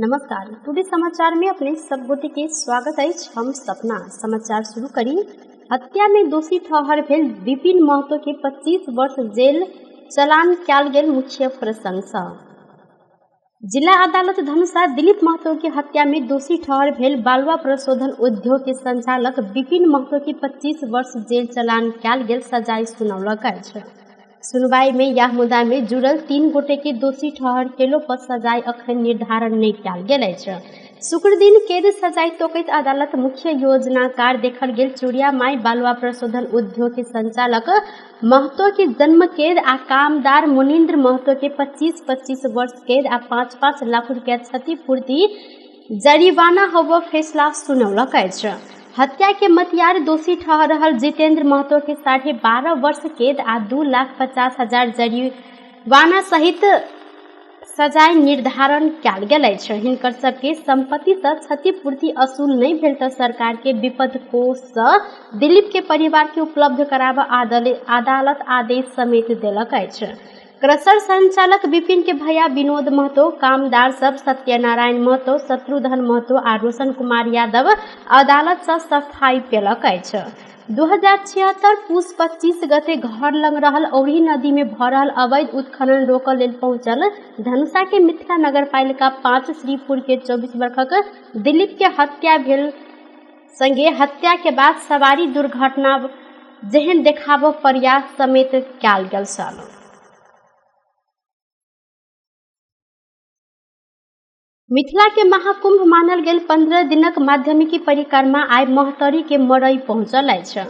नमस्कार। टुडे समाचार में अपने सब गोटे के स्वागत है। हम सपना समाचार शुरू करी। हत्या में दोषी ठहर भेल विपिन महतो के 25 वर्ष जेल चलान कयल गेल मुख्य प्रशंसा। जिला अदालत धनुषा दिलीप महतो की हत्या में दोषी ठहर भेल बालुआ प्रशोधन उद्योग के संचालक विपिन महतो के 25 वर्ष जेल चलान कयल गेल सजाए सुनौलक अछि। सुनवाई में यह मुद्दा में जुड़ल 3 गोटे के दोषी ठहर केलो पर सजाए अखन निर्धारण नहीं कयल गेल अछि। शुक्र दिन कैद सजाए तोकैत अदालत मुख्य योजनाकार देखल गेल चूड़िया माई बालुआ प्रशोधन उद्योग के संचालक महतो के जन्म कैद आ कामदार मुनिंद्र महतो के 25-25 वर्ष कैद आ 5-5 लाख रुपया क्षतिपूर्ति जरिमाना होबो फैसला सुनौलक अछि। हत्या के मतियार दोषी ठहरल जितेंद्र महतो के 12.5 वर्ष कैद आ 2,50,000 जरिमाना सहित सजाए निर्धारण कयल गेल अछि। हिनकर सबके संपत्ति से क्षतिपूर्ति असूल नहीं भेल तऽ सरकार के विपद कोष से दिलीप के परिवार के उपलब्ध कराबा अदालत आदेश समेत देलक अछि। क्रशर संचालक विपिन के भैया विनोद महतो, कामदार सब सत्यनारायण महतो, शत्रुघ्न महतो आ रोशन कुमार यादव अदालत से सफाई पेलक अछि। 2076 पूस 25 गते घर लग रहल औरी नदी में भ रहल अवैध उत्खनन रोकऽ लेल पहुंचल धनुषा के मिथिला नगर पालिका 5 श्रीपुर के 24 वर्षक दिलीप के हत्या भेल संगे हत्या के बाद सवारी दुर्घटना जेहन देखाबो प्रयास समेत कयल गेल छल। मिथिला के महाकुंभ मानल गेल 15 दिनक माध्यमिकी परिक्रमा आइ महतरी के मड़ई पहुंचल अछि।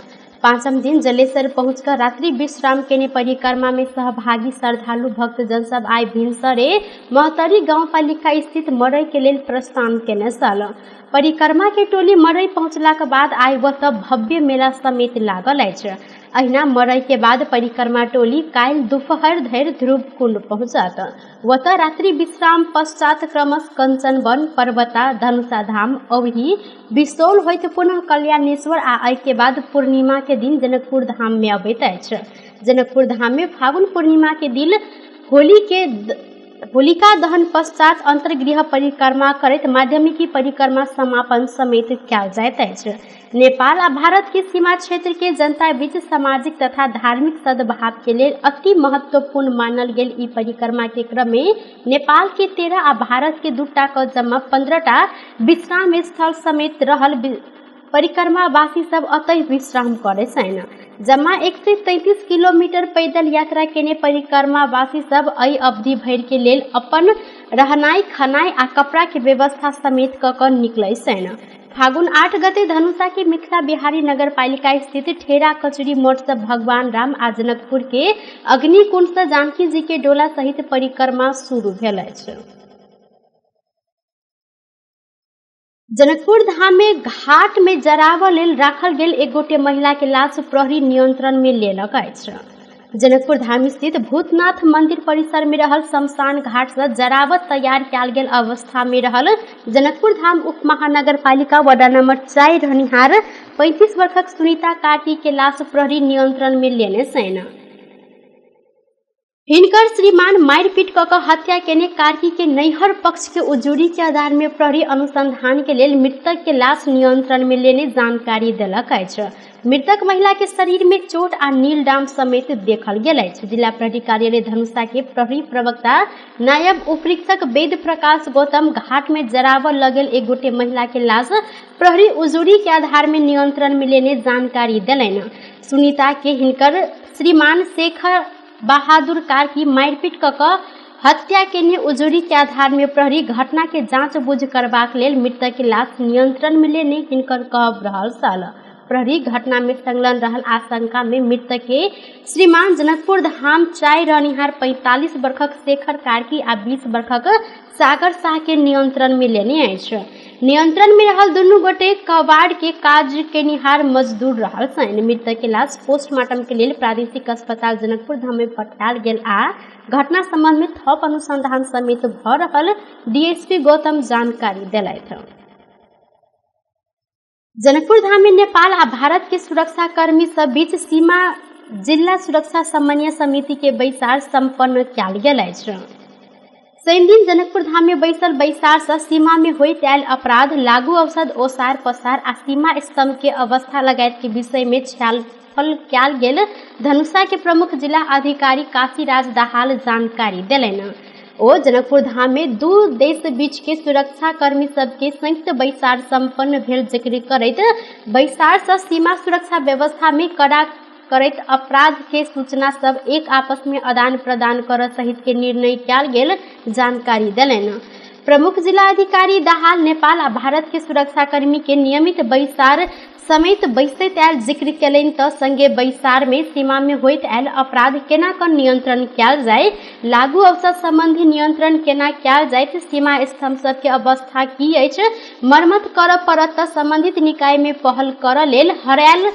5म दिन जलेसर पहुंचकर रात्रि विश्राम केने परिक्रमा में सहभागी श्रद्धालु भक्तजन सब आइ भिनसरे महतरी गांव पालिका स्थित मड़ई के लेल प्रस्थान केने छल। परिक्रमा के टोली मड़ई पहुंचलाक बाद आइ ओतऽ भव्य मेला समेत लागल अछि। अहिना मड़ई के बाद परिक्रमा टोली काल्हि दुपहर धरि ध्रुव कुंड पहुंचत। ओतऽ रात्रि विश्राम पश्चात क्रमश कंचनवन, पर्वता, धनुषा धाम, औही, बिसौल होइत पुनः कल्याणेश्वर आ एहि के बाद पूर्णिमा के दिन जनकपुर धाम में अबैत अछि। जनकपुर धाम में फागुन पूर्णिमा के दिन होलिका दहन पश्चात अंतर्गृह परिक्रमा करैत माध्यमिकी परिक्रमा समापन समेत कयल जाइत अछि। नेपाल आ भारत के सीमा क्षेत्र के जनता बीच सामाजिक तथा धार्मिक सद्भाव के लेल अति महत्वपूर्ण मानल गेल ई परिक्रमा के क्रम में नेपाल के 13 आ भारत के 2टा क जमा 15टा विश्राम स्थल समेत रहल परिक्रमावासी सब अतः विश्राम करे छनि। जमा 133 किलोमीटर पैदल यात्रा केने परिक्रमावासी सब एहि अवधि भरि के लेल अपन रहनाइ, खनाइ आ कपड़ा के व्यवस्था समेत क क निकलै छनि। फागुन 8 गते धनुषा के मिथिला बिहारी नगर पालिका स्थित ठेरा कचरी मोड़ से भगवान राम आ जनकपुर के अग्निकुंड से जानकी जी के डोला सहित परिक्रमा शुरू भेल अछि। जनकपुर धाम में घाट में जराव लेल राखल गेल एक गोटे महिला के लाश प्रहरी नियंत्रण में लेलक अछि। जनकपुर धाम स्थित भूतनाथ मंदिर परिसर में रहल शमशान घाट से जरावत तैयार कयल गेल अवस्था में रहल जनकपुर धाम उप महानगर पालिका वार्ड नंबर 4 रहनिहार 35 वर्षक सुनीता कार्की के लाश प्रहरी नियंत्रण में लेने छनि। हिनकर श्रीमान मारपीट क क हत्या केने कार्की के नैहर पक्ष के उजुरी के आधार में प्रहरी अनुसंधान के लेल मृतक के लाश नियंत्रण में लेने जानकारी देलक अछि। मृतक महिला के शरीर में चोट आ नील डाम समेत देखल गेल अछि। जिला प्रहरी कार्यालय धनुषा के प्रहरी प्रवक्ता नायब उपरीक्षक वेद प्रकाश गौतम घाट में जरावल लगल एक गोटे महिला के लाश प्रहरी उजुरी के आधार में नियंत्रण में लेने जानकारी देलनि। सुनीता के हिनकर श्रीमान शेखर बहादुर कार्की मारपीट क क हत्या केने उजुरी के आधार में प्रहरी घटना के जांच बूझ करबाक लेल मृतक के लाश नियंत्रण में लेने हिनकर कहब रहल छल। प्रहरी घटना में संलग्न रहल आशंका में मृतक के श्रीमान जनकपुर धाम 4 रहनिहार 45 वर्षक शेखर कार्की आ 20 वर्षक सागर शाह के नियंत्रण में लेने अछि। नियंत्रण में रहल दुनू गोटे कबाड़ के काज केनिहार मजदूर रहल छनि। मृतक के लाश पोस्टमार्टम के लेल प्रादेशिक अस्पताल जनकपुर धाम में पठायल गेल आ घटना संबंध में थप अनुसंधान समेत भ रहल डीएसपी गौतम जानकारी देलथि। जनकपुर धाम में नेपाल आ भारत के सुरक्षा कर्मी सब बीच सीमा जिला सुरक्षा समन्वय समिति के बैसार संपन्न कयल गेल अछि। शनि दिन जनकपुर धाम में बैसल बैसार से सीमा में होइत आयल अपराध, लागू औषध ओसार पसार आ सीमा स्तंभ के अवस्था लगायत के विषय में छलफल कयल गेल। धनुषा के प्रमुख जिला अधिकारी काशीराज दाहाल जानकारी देलनि। ओ जनकपुर धाम में दू देश बीच के सुरक्षा कर्मी सबके संयुक्त बैसार संपन्न भेल जिक्र करैत बैसार से सीमा सुरक्षा व्यवस्था में कड़ा करैत अपराध के सूचना सब एक आपस में आदान प्रदान कर सहित के निर्णय कयल गेल जानकारी देलनि। प्रमुख जिला अधिकारी दाहाल नेपाल आ भारत के सुरक्षा कर्मी के नियमित बैसार समेत बैसैत आयल जिक्र कयलनि तऽ संगे बैसार में सीमा में होइत आयल अपराध केना कऽ नियंत्रण कयल जाय, लागू अवसर संबंधी नियंत्रण केना कयल जाय, सीमा स्तंभ सब के अवस्था की अछि, मरम्मत करऽ पड़त तऽ संबंधित निकाय में पहल करऽ लेल हरायल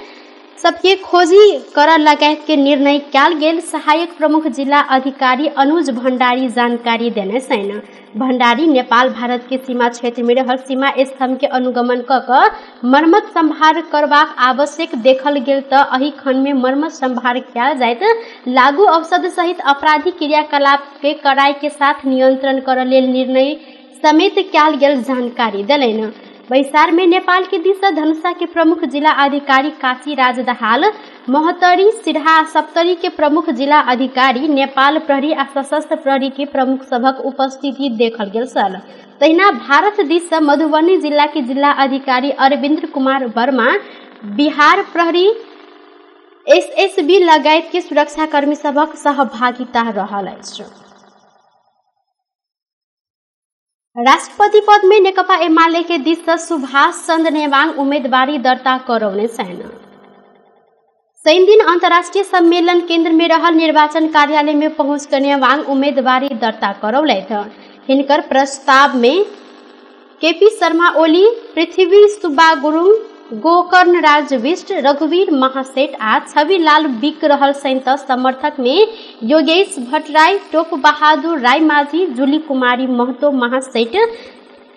सबके खोजी कर लगायत के निर्णय कयल गेल। सहायक प्रमुख जिला अधिकारी अनुज भंडारी जानकारी देने छनि। भंडारी नेपाल भारत के सीमा क्षेत्र में रहल सीमा स्तंभ के अनुगमन कऽ मरम्मत संभार करबाक आवश्यक देखल गेल तऽ एहि खंड में मरम्मत संभार कयल जाइत लागू औषध सहित आपराधिक क्रियाकलाप के कड़ाई के साथ नियंत्रण करऽ लेल निर्णय समेत कयल गेल जानकारी देलनि। बैसार में नेपाल के दिस से धनुषा के प्रमुख जिला अधिकारी काशीराज दाहाल, मोहतरी सिरहा सप्तरी के प्रमुख जिला अधिकारी, नेपाल प्रहरी आ सशस्त्र प्रहरी के प्रमुख सभक उपस्थिति देखल गेल छल। तहिना भारत दिस से मधुबनी जिला के जिला अधिकारी अरविंद कुमार वर्मा, बिहार प्रहरी, एसएसबी लगायत के सुरक्षा कर्मी सभक सहभागिता रहल अछि। राष्ट्रपति पद में नेकपा एमाले के दिस से सुभाष चंद्र नेवांग उम्मीदवारी दर्ता करौने छनि। शनि दिन अंतर्राष्ट्रीय सम्मेलन केंद्र में रहल निर्वाचन कार्यालय में पहुंच कर नेवांग उम्मीदवारी दर्ता करौलथि। हिनकर प्रस्ताव में केपी शर्मा ओली, पृथ्वी सुब्बा गुरुङ, गोकर्ण राज बिष्ट, रघुवीर महासेठ आ छवि लाल बिक रहल छनि तऽ समर्थक में योगेश भट्टराई, टोप बहादुर राय माझी, जूली कुमारी महतो महासेठ,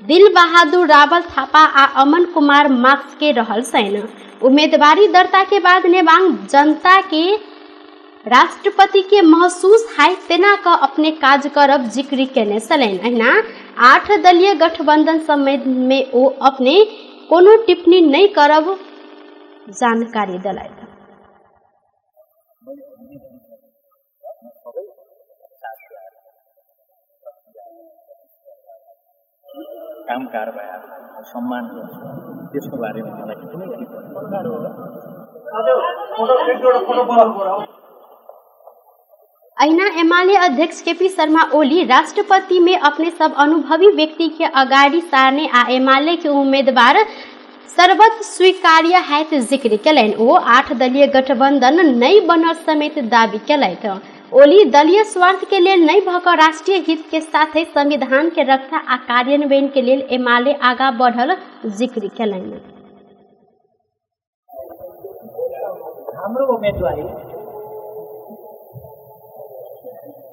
दिल बहादुर रावल थापा आ अमन कुमार मार्क्स के रहल छनि। उम्मीदवारी दर्ता के बाद नेवांग जनता के राष्ट्रपति के महसूस हाय तेना का अपने काज करब जिक्र केने छलनि। अहिना 8 दलीय गठबंधन संबंध में ओ अपने कोनो टिप्पणी नहीं करब जानकारी दिलथि। काम कारबाही सम्मान त्यसको बारेमा मलाई कुनै अहिना एमाले अध्यक्ष केपी शर्मा ओली राष्ट्रपति में अपने सब अनुभवी व्यक्ति के अगाडि सारने आ एमाले के उम्मीदवार सर्वत स्वीकार्य हैत जिक्र केलनि। ओ 8 दलीय गठबंधन नहीं बनल समेत दावी केलथि। ओली दलीय स्वार्थ के लेल नहीं भऽ कऽ राष्ट्रीय हित के साथ संविधान के रक्षा आ कार्यान्वयन के लेल एमाले आगा बढ़ल जिक्र केलनि। हाम्रो उम्मेदवारी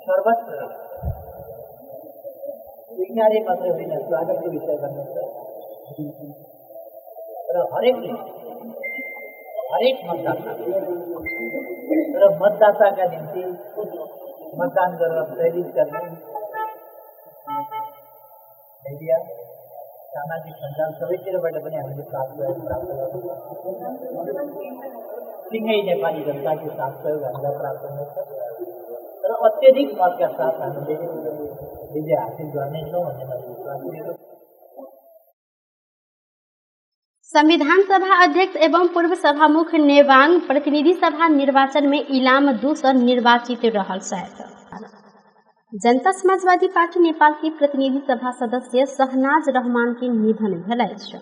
सर्वत्र स्वीकार्य मात्र होइन, स्वागतको विषय बन्नेछ र हरेक मतदाताका निम्ति मतदान गरेर प्रेरित गर्ने मिडिया, सामाजिक सञ्जाल सबैतिरबाट पनि हामीले प्राप्त सिंगै नेपाली जनताको साथ सहयोग हामीलाई प्राप्त हुनेछ र अत्यधिक मतका साथ हामीले विजय हासिल गर्नेछौँ भन्ने मैले विश्वास गरेको। संविधान सभा अध्यक्ष एवं पूर्व सभामुख नेवांग प्रतिनिधि सभा निर्वाचन में इलाम 2 से निर्वाचित रहल छथि। जनता समाजवादी पार्टी नेपाल के प्रतिनिधि सभा सदस्य शहनाज रहमान के निधन भेल अछि।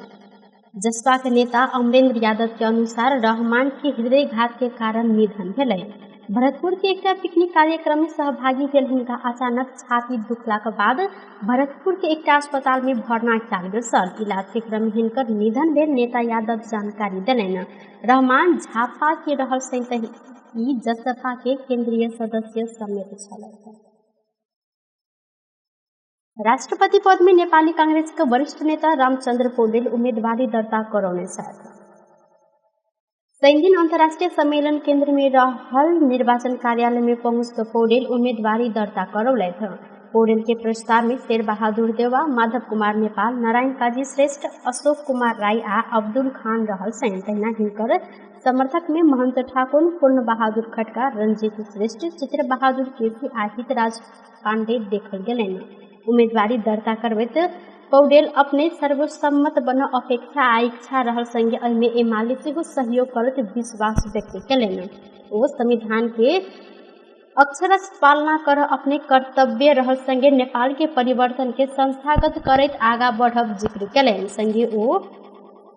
जसपा के नेता अमरेंद्र यादव के अनुसार रहमान के हृदयघात के कारण निधन भेलै। भरतपुर के एक पिकनिक कार्यक्रम में सहभागी भेल हुनका अचानक छाती दुखलाक बाद भरतपुर के एक अस्पताल में भर्ना कयल गेल छल। इलाज के क्रम में हिनकर निधन भेल नेता यादव जानकारी देलनि। रहमान झापा के रहल छथि, ई जसपा के केंद्रीय सदस्य समेत छलथि। राष्ट्रपति पद में नेपाली कांग्रेस के वरिष्ठ नेता रामचंद्र पौडेल उम्मीदवारी दर्ता करौने छथि। शनि दिन अंतर्राष्ट्रीय सम्मेलन केंद्र में रहल निर्वाचन कार्यालय में पहुंच पौडेल उम्मीदवारी दर्ता करौलथि। पौडेल के प्रस्ताव में शेर बहादुर देवा, माधव कुमार नेपाल, नारायण काजी श्रेष्ठ, अशोक कुमार राई आ अब्दुल खान रहल छन्। तहिना हिनकर समर्थक में महंत ठाकुर, पूर्ण बहादुर खटका, रंजीत श्रेष्ठ, चित्र बहादुर केसी आ हितराज पांडे देखल गेलनि। उम्मीदवारी दर्ता करबैत पौडेल अपने सर्वसम्मत बन अपेक्षा आ इच्छा रहल संगे एहिमे एमाले सेहो सहयोग करत विश्वास व्यक्त केलनि। ओ संविधान के अक्षरश पालना कर अपने कर्तव्य रहल संगे नेपाल के परिवर्तन के संस्थागत करैत आगा बढ़ब जिक्र केलनि। संगे ओ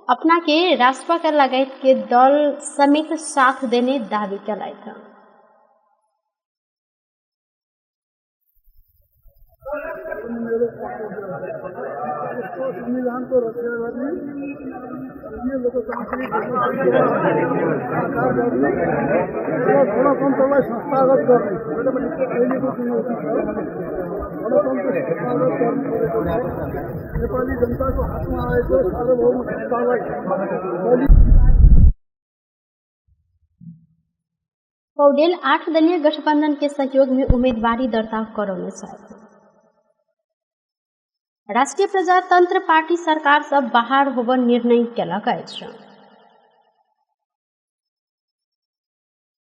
अपना के राष्ट्र के लगायत के दल समेत साथ देने दावी केलथि। संविधान को रक्षा करने गणतन्त्रलाई संस्थागत गर्ने अहिलेको चुनौती छ। गणतन्त्र संस्थागत गर्नु परेको छ। नेपाली जनताको हातमा आएको सार्वभौम सत्तालाई पौडेल 8 दलीय गठबंधन के सहयोग में उम्मीदवारी दर्ता कराउने छ। राष्ट्रीय प्रजातंत्र पार्टी सरकार से बाहर होब निर्णय केलक अछि।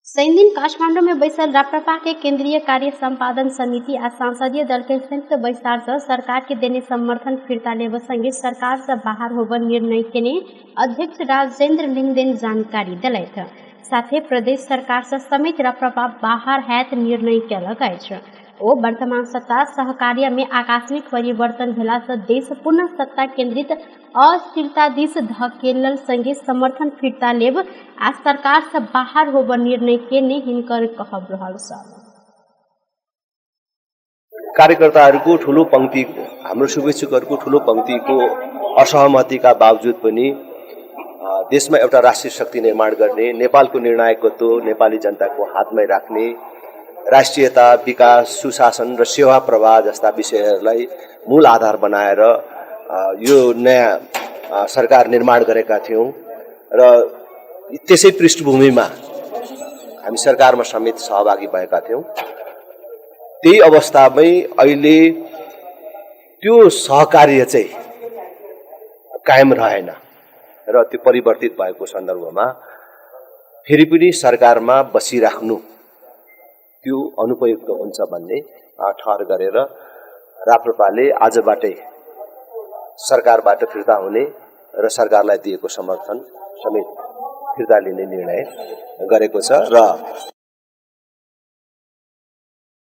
शनि दिन काठमांडू में बैसल राप्रपा के केंद्रीय कार्य संपादन समिति आ संसदीय दल के संयुक्त बैसार से सरकार के देने समर्थन फिर्ता लेब संगे सरकार से बाहर होब निर्णय केने अध्यक्ष राजेंद्र लिंगदेन जानकारी दिलथि। साथे प्रदेश सरकार से समेत राप्रपा बाहर हैत निर्णय केलक अछि। ओ वर्तमान सत्ता सहकार्य में आकस्मिक परिवर्तन भेला से देश पुनः सत्ता केंद्रित अस्थिरता दिस धकेलल संगे समर्थन फिर्ता लेब आ सरकार से बाहर होब निर्णय केने हिनकर कहब रहल छ। कार्यकर्ताहरूको ठूलो पंक्ति, हाम्रो शुभेच्छुकहरूको ठूलो पंक्तिको असहमतिका बावजुद पनि देशमा एउटा राष्ट्रिय शक्ति निर्माण गर्ने, नेपालको निर्णायकत्व नेपाली जनताको हातमै राख्ने, राष्ट्रियता, विकास, सुशासन र सेवा प्रवाह जस्ता विषयहरूलाई मूल आधार बनाएर यो नयाँ सरकार निर्माण गरेका थियौं र त्यसै पृष्ठभूमिमा हामी सरकारमा समेत सहभागी भएका थियौं। त्यही अवस्थामै अहिले त्यो सहकार्य चाहिँ कायम रहेन र त्यो परिवर्तित भएको सन्दर्भमा फेरि पनि सरकारमा बसिराख्नु त्यो अनुपयुक्त हुन्छ भन्ने ठहर गरेर राप्रपाले आजबाटै सरकारबाट फिर्ता हुने र सरकारलाई दिएको समर्थन समेत फिर्ता लिने निर्णय गरेको छ। र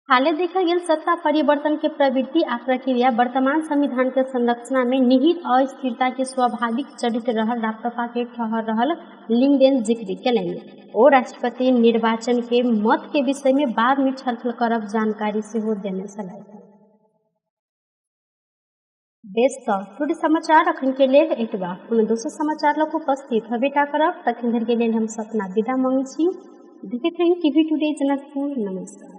हालै देखा गेल सत्ता परिवर्तन के प्रवृत्ति आ प्रक्रिया वर्तमान संविधान के संरचना में निहित अस्थिरता के स्वाभाविक चरित्र रहल राप्रपा के ठहर रहल लिंगदेन जिक्र केलनि। ओ राष्ट्रपति निर्वाचन के मत के विषय में बाद में छलफल करब जानकारी सेहो देने छलथि। बेस टुडे समाचार अखन के लेल एतबा। पुनः दोसर समाचार लग उपस्थित हबेटा करब। तखन धरि के लेल हम सपना विदा मांगै छी। देखैत रही टीवी टुडे जनकपुर। नमस्कार।